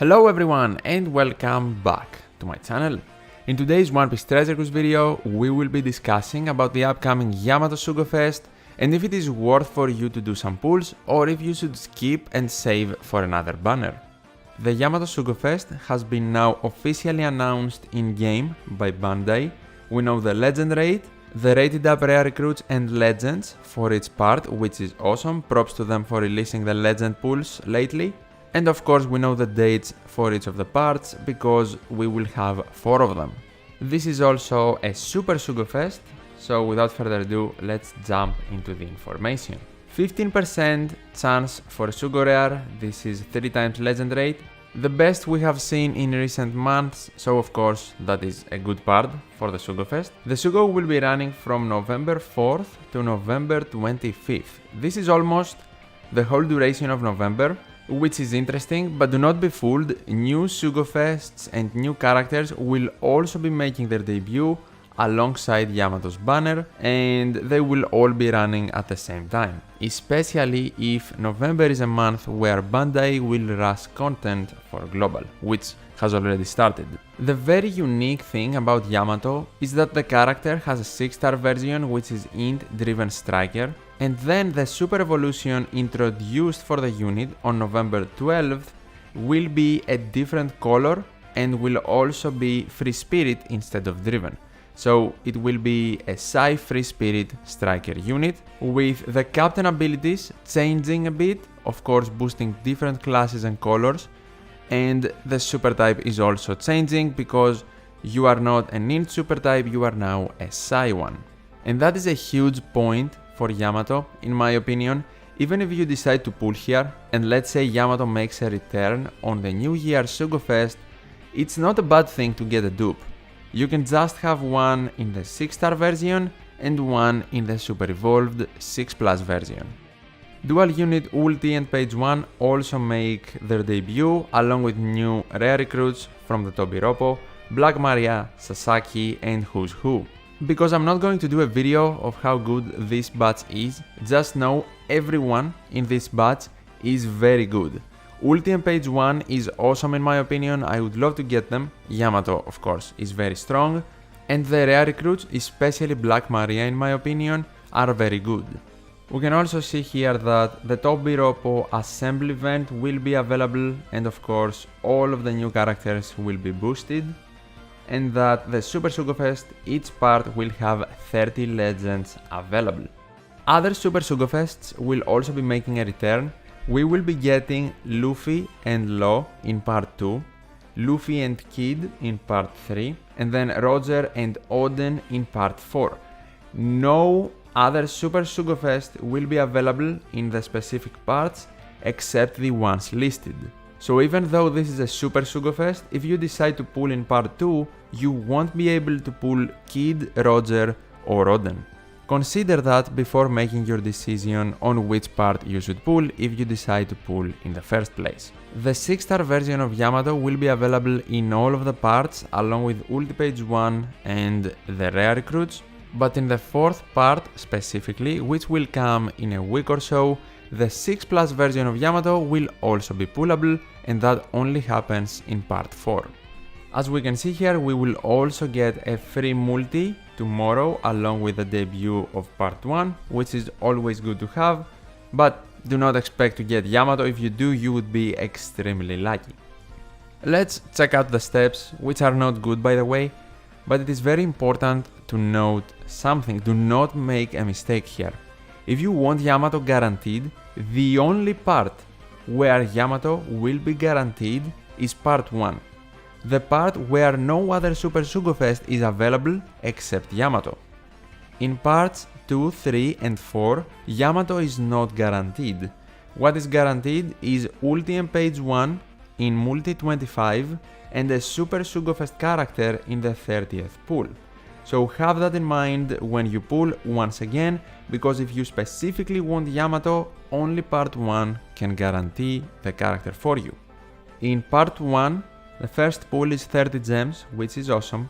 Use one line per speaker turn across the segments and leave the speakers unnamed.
Hello everyone and welcome back to my channel. In today's One Piece Treasure Cruise video, we will be discussing about the upcoming Yamato Sugo Fest and if it is worth for you to do some pulls or if you should skip and save for another banner. The Yamato Sugo Fest has been now officially announced in-game by Bandai. We know the legend rate, the rated up rare recruits and legends for each part, which is awesome, props to them for releasing the legend pulls lately. And of course we know the dates for each of the parts because we will have 4 of them. This is also a Super Sugo Fest, so without further ado, let's jump into the information. 15% chance for Sugo Rare, this is 3 times legend rate. The best we have seen in recent months, so of course that is a good part for the Sugo Fest. The Sugo will be running from November 4th to November 25th. This is almost the whole duration of November, which is interesting, but do not be fooled, new Sugo Fests and new characters will also be making their debut alongside Yamato's banner and they will all be running at the same time, especially if November is a month where Bandai will rush content for Global, which has already started. The very unique thing about Yamato is that the character has a 6-star version which is int-driven striker, and then the Super Evolution introduced for the unit on November 12th will be a different color and will also be free spirit instead of driven. So it will be a Psi free spirit striker unit with the captain abilities changing a bit, of course boosting different classes and colors, and the super type is also changing because you are not an int super type, you are now a Psi one. And that is a huge point for Yamato, in my opinion. Even if you decide to pull here, and let's say Yamato makes a return on the New Year Sugo Fest, it's not a bad thing to get a dupe. You can just have one in the 6-star version and one in the Super Evolved 6+ version. Dual Unit Ulti and Page 1 also make their debut along with new rare recruits from the Tobiropo, Black Maria, Sasaki and Who's Who. Because I'm not going to do a video of how good this batch is, just know everyone in this batch is very good. Ulti and Page 1 is awesome in my opinion, I would love to get them. Yamato, of course, is very strong. And the rare recruits, especially Black Maria in my opinion, are very good. We can also see here that the Tobiropo assembly event will be available and of course all of the new characters will be boosted. And that the Super Sugo Fest, each part will have 30 legends available. Other Super Sugo Fests will also be making a return. We will be getting Luffy and Law in part 2, Luffy and Kid in part 3, and then Roger and Oden in part 4. No other Super Sugo Fest will be available in the specific parts except the ones listed. So even though this is a Super Sugo Fest, if you decide to pull in part 2, you won't be able to pull Kid, Roger or Oden. Consider that before making your decision on which part you should pull if you decide to pull in the first place. The 6-star version of Yamato will be available in all of the parts along with Ulti Page 1 and the rare recruits, but in the 4th part specifically, which will come in a week or so, the 6+ version of Yamato will also be pullable and that only happens in part 4. As we can see here, we will also get a free multi tomorrow along with the debut of part 1, which is always good to have, but do not expect to get Yamato. If you do, you would be extremely lucky. Let's check out the steps, which are not good by the way, but it is very important to note something. Do not make a mistake here. If you want Yamato guaranteed, the only part where Yamato will be guaranteed is part 1. The part where no other Super Sugo Fest is available except Yamato. In parts 2, 3 and 4, Yamato is not guaranteed. What is guaranteed is Ulti and Page 1 in Multi 25 and a Super Sugo Fest character in the 30th pull. So have that in mind when you pull once again, because if you specifically want Yamato, only part 1 can guarantee the character for you. In part 1, the first pull is 30 gems, which is awesome.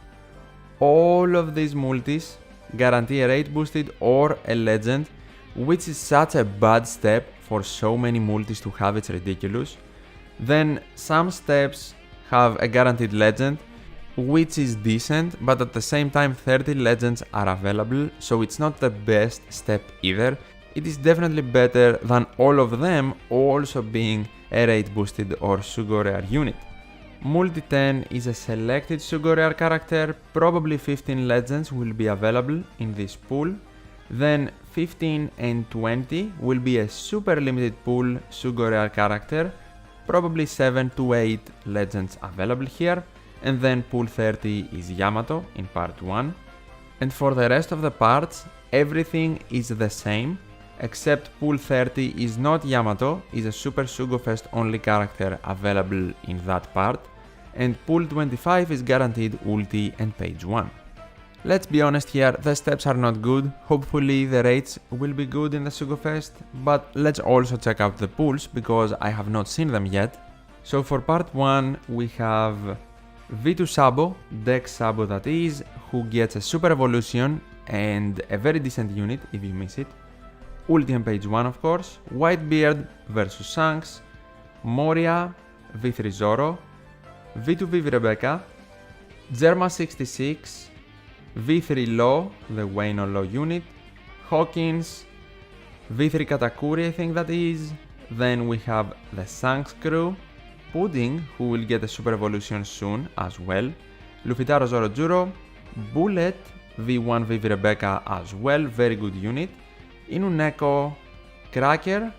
All of these multis guarantee a rate boosted or a legend, which is such a bad step for so many multis to have, it's ridiculous. Then some steps have a guaranteed legend, which is decent, but at the same time 30 legends are available, so it's not the best step either. It is definitely better than all of them also being a rate boosted or Sugo Rare unit. Multi 10 is a selected Sugo Rare character, probably 15 legends will be available in this pool. Then 15 and 20 will be a super limited pool Sugo Rare character, probably 7 to 8 legends available here. And then pool 30 is Yamato in part 1. And for the rest of the parts, everything is the same, except pool 30 is not Yamato, is a Super Sugo Fest only character available in that part, and pool 25 is guaranteed Ulti and page 1. Let's be honest here, the steps are not good, hopefully the rates will be good in the Sugo Fest, but let's also check out the pools because I have not seen them yet. So for part 1 we have V2 Sabo, Dex Sabo that is, who gets a Super Evolution and a very decent unit if you miss it. Ulti on page 1 of course, Whitebeard vs Shanks, Moria, V3 Zoro, V2 Vivi Rebecca, Germa 66, V3 Law, the Wayne Law unit, Hawkins, V3 Katakuri I think that is, then we have the Shanks crew, Pudding, who will get a Super Evolution soon as well, Lufitaro Zoro Juro, Bullet, V1 Vivi Rebecca as well, very good unit, Inuneko, Cracker,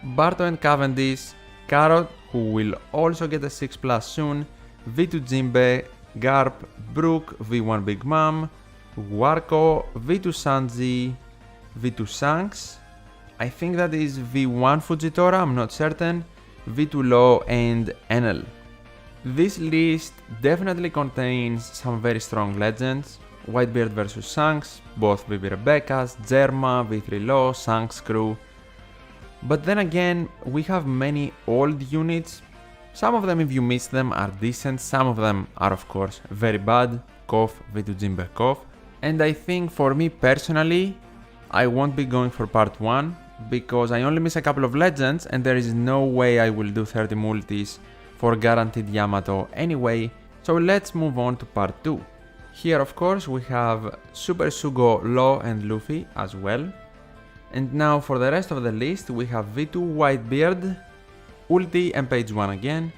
Barto and Cavendish, Carrot, who will also get a 6+ soon, V2 Jimbe, Garp, Brook, V1 Big Mom, Warko, V2 Sanji, V2 Shanks, I think that is V1 Fujitora, I'm not certain, V2 Law and Enel. This list definitely contains some very strong legends, Whitebeard vs Shanks, both Vivi Rebecca's, Germa, V3 Law, Shanks crew. But then again, we have many old units, some of them if you miss them are decent, some of them are of course very bad, Kof, V2 Jimbe Kof. And I think for me personally, I won't be going for part 1, because I only miss a couple of legends and there is no way I will do 30 multis for guaranteed Yamato anyway, so let's move on to part 2. Here of course we have Super Sugo, Law and Luffy as well. And now for the rest of the list we have V2 Whitebeard, Ulti and page 1 again,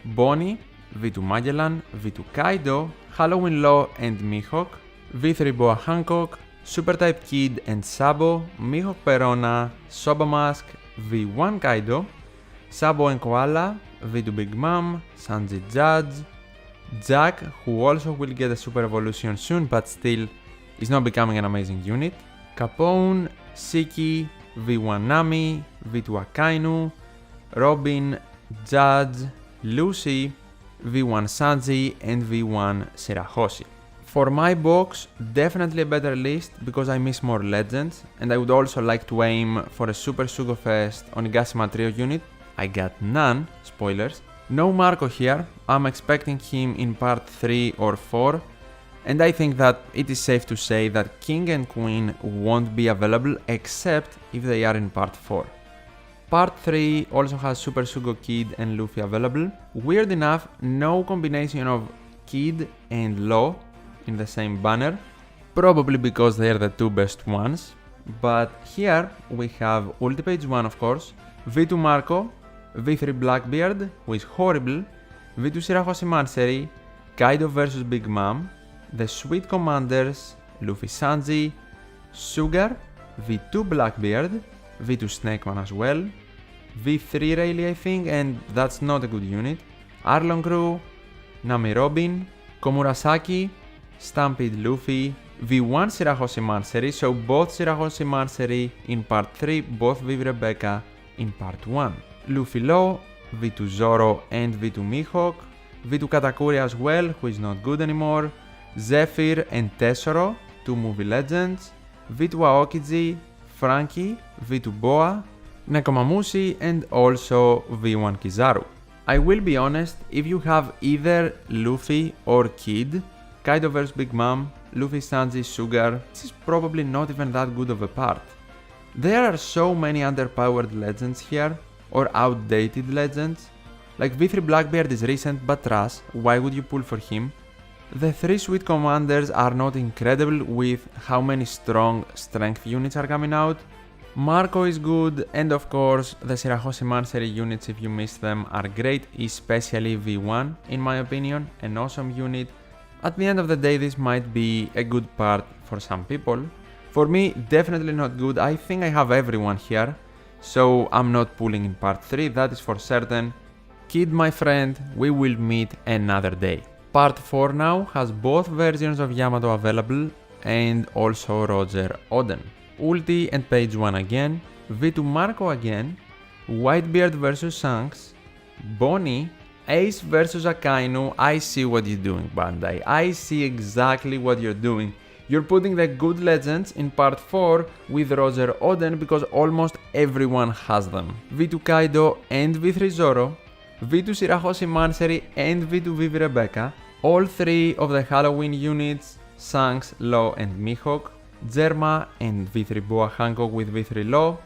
Bonnie, V2 Magellan, V2 Kaido, Halloween Law and Mihawk, V3 Boa Hancock, Super Type Kid and Sabo, Mihawk Perona, Soba Mask, V1 Kaido, Sabo and Koala, V2 Big Mom, Sanji Judge, Jack, who also will get a Super Evolution soon but still is not becoming an amazing unit, Capone, Siki, V1 Nami, V2 Akainu, Robin, Judge, Lucy, V1 Sanji and V1 Shirahoshi. For my box, definitely a better list because I miss more legends and I would also like to aim for a Super Sugo Fest Onigashima Trio unit. I got none, spoilers. No Marco here, I'm expecting him in part 3 or 4 and I think that it is safe to say that King and Queen won't be available except if they are in part 4. Part 3 also has Super Sugo Kid and Luffy available. Weird enough, no combination of Kid and Law in the same banner, probably because they are the two best ones. But here we have Ulti page 1 of course, V2 Marco, V3 Blackbeard, who is horrible, V2 Shirahoshi Manseri, Kaido vs Big Mom, the Sweet Commanders, Luffy Sanji, Sugar, V2 Blackbeard, V2 Snakeman as well, V3 Rayleigh I think, and that's not a good unit, Arlong Crew, Nami Robin, Komurasaki, Stampede Luffy, V1 Shirahoshi Manseri, so both Shirahoshi Manseri in part 3, both Vivi Rebecca in part 1. Luffy Law, V2 Zoro and V2 Mihawk, V2 Katakuri as well, who is not good anymore, Zephyr and Tesoro, two movie legends, V2 Aokiji, Frankie, V2 Boa, Nekomamushi and also V1 Kizaru. I will be honest, if you have either Luffy or Kid, Kaido vs Big Mom, Luffy Sanji Sugar, this is probably not even that good of a part. There are so many underpowered legends here, or outdated legends. Like V3 Blackbeard is recent but trash, why would you pull for him? The 3 sweet commanders are not incredible with how many strong strength units are coming out. Marco is good, and of course the Shirahoshi Mansery units, if you miss them, are great, especially V1 in my opinion, an awesome unit. At the end of the day this might be a good part for some people. For me, definitely not good. I think I have everyone here, so I'm not pulling in part 3, that is for certain. Kid my friend, we will meet another day. Part 4 now has both versions of Yamato available and also Roger Oden. Ulti and page 1 again, V2 Marco again, Whitebeard vs Shanks, Bonnie, Ace vs Akainu. I see what you're doing, Bandai. I see exactly what you're doing. You're putting the good legends in part 4 with Roger Oden because almost everyone has them. V2 Kaido and V3 Zoro, V2 Shirahoshi Mansery and V2 Vivi Rebecca, all 3 of the Halloween units, Shanks, Law and Mihawk, Germa and V3 Boa Hancock with V3 Law,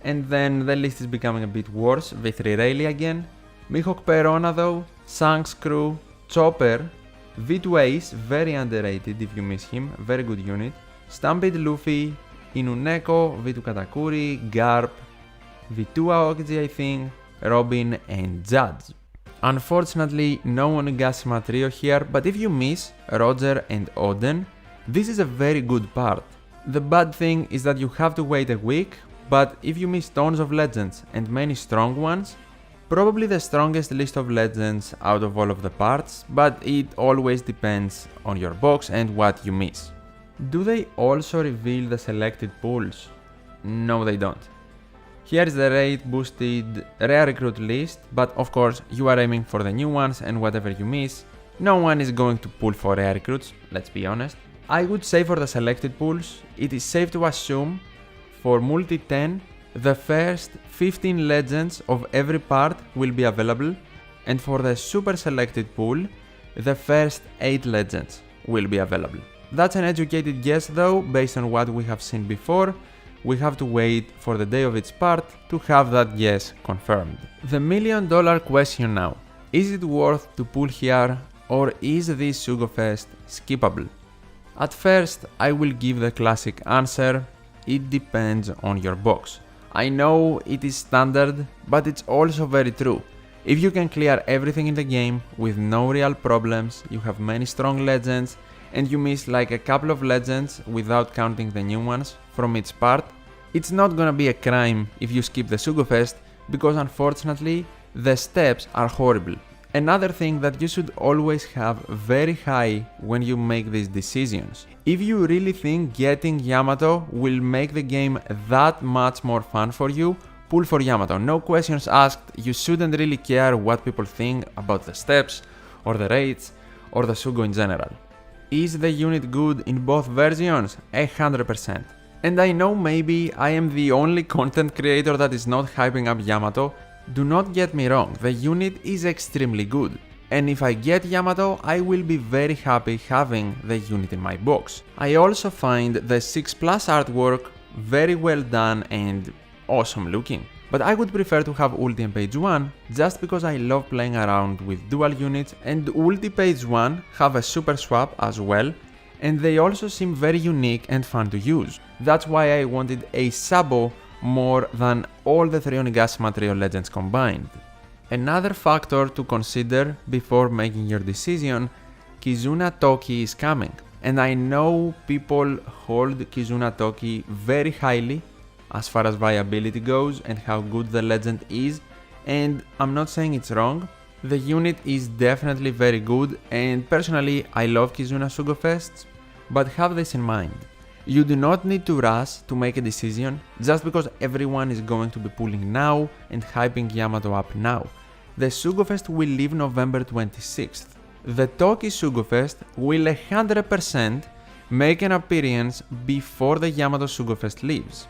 and then the list is becoming a bit worse, V3 Rayleigh again, Mihawk Perona though, Shanks crew, Chopper, V2 Ace, very underrated if you miss him, very good unit, Stampede Luffy, Inuneko, V2 Katakuri, Garp, V2 Aokiji I think, Robin and Judge. Unfortunately, no Onigashima trio here, but if you miss Roger and Oden, this is a very good part. The bad thing is that you have to wait a week, but if you miss tons of legends and many strong ones, probably the strongest list of legends out of all of the parts, but it always depends on your box and what you miss. Do they also reveal the selected pools? No, they don't. Here is the rate boosted rare recruit list, but of course you are aiming for the new ones and whatever you miss, no one is going to pull for rare recruits, let's be honest. I would say for the selected pools, it is safe to assume for multi 10, the first 15 legends of every part will be available, and for the super selected pool, the first 8 legends will be available. That's an educated guess though, based on what we have seen before. We have to wait for the day of its part to have that guess confirmed. The $1 million question now. Is it worth to pull here, or is this Sugo Fest skippable? At first, I will give the classic answer, it depends on your box. I know it is standard, but it's also very true. If you can clear everything in the game with no real problems, you have many strong legends, and you miss like a couple of legends without counting the new ones from each part, it's not gonna be a crime if you skip the Sugo Fest, because unfortunately, the steps are horrible. Another thing that you should always have very high when you make these decisions. If you really think getting Yamato will make the game that much more fun for you, pull for Yamato. No questions asked, you shouldn't really care what people think about the steps, or the rates, or the Sugo in general. Is the unit good in both versions? 100%. And I know maybe I am the only content creator that is not hyping up Yamato. Do not get me wrong, the unit is extremely good, and if I get Yamato, I will be very happy having the unit in my box. I also find the 6+ artwork very well done and awesome looking, but I would prefer to have Ulti and page 1 just because I love playing around with dual units, and Ulti page 1 have a super swap as well, and they also seem very unique and fun to use. That's why I wanted a Sabo more than all the 3 Onigashima Trio legends combined. Another factor to consider before making your decision, Kizuna Toki is coming, and I know people hold Kizuna Toki very highly as far as viability goes and how good the legend is, and I'm not saying it's wrong. The unit is definitely very good, and personally I love Kizuna Sugo Fests, but have this in mind. You do not need to rush to make a decision just because everyone is going to be pulling now and hyping Yamato up now. The Sugo Fest will leave November 26th. The Toki Sugo Fest will 100% make an appearance before the Yamato Sugo Fest leaves.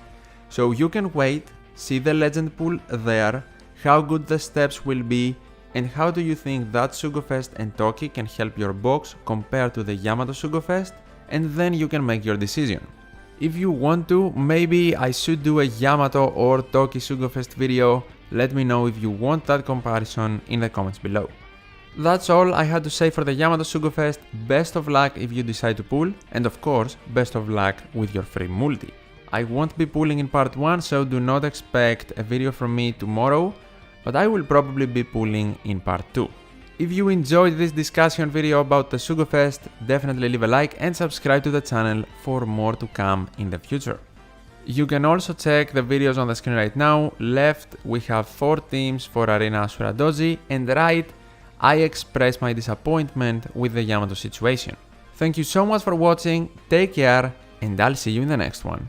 So you can wait, see the legend pool there, how good the steps will be, and how do you think that Sugo Fest and Toki can help your box compared to the Yamato Sugo Fest, and then you can make your decision. If you want to, maybe I should do a Yamato or Toki Sugo Fest video let me know if you want that comparison in the comments below. That's all I had to say for the Yamato Sugo Fest. Best of luck if you decide to pull, and of course, best of luck with your free multi. I won't be pulling in part 1, so do not expect a video from me tomorrow, but I will probably be pulling in part 2. If you enjoyed this discussion video about the Sugo Fest, definitely leave a like and subscribe to the channel for more to come in the future. You can also check the videos on the screen right now. Left, we have 4 teams for Arena Asura Doji, and right, I express my disappointment with the Yamato situation. Thank you so much for watching, take care, and I'll see you in the next one.